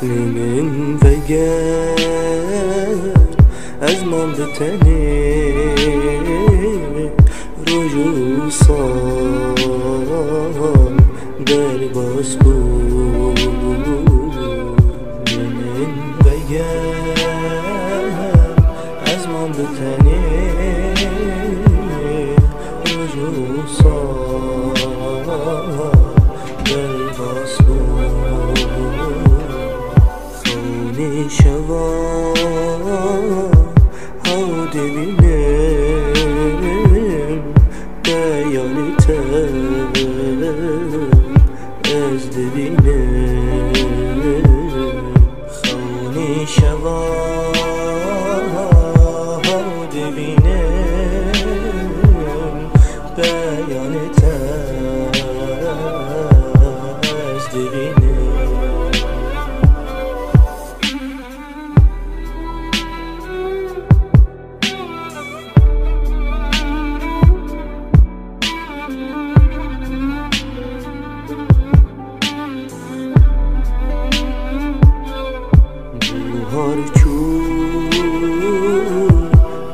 من وگر از من بتنی رجوع سال در باز بود من وگر از من بتنی رجوع سال در باز بود خونی شوان ها دبینم بیانی تر از دبینم خونی شوان ها دبینم بیانی تر از دبینم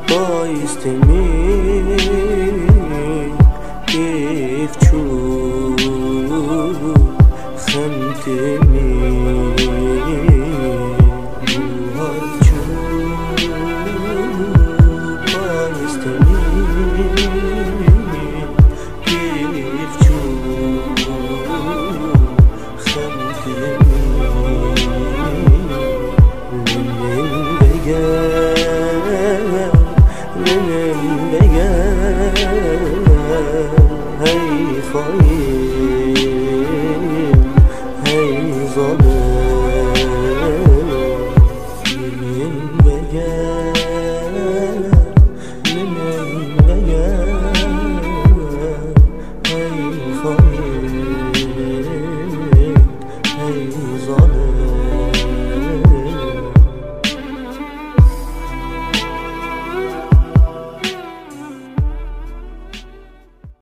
بایستمی کیف چو خمتمی چو بایستمی کیف چو خمتمی هی خواهیم هی ظالم من بگر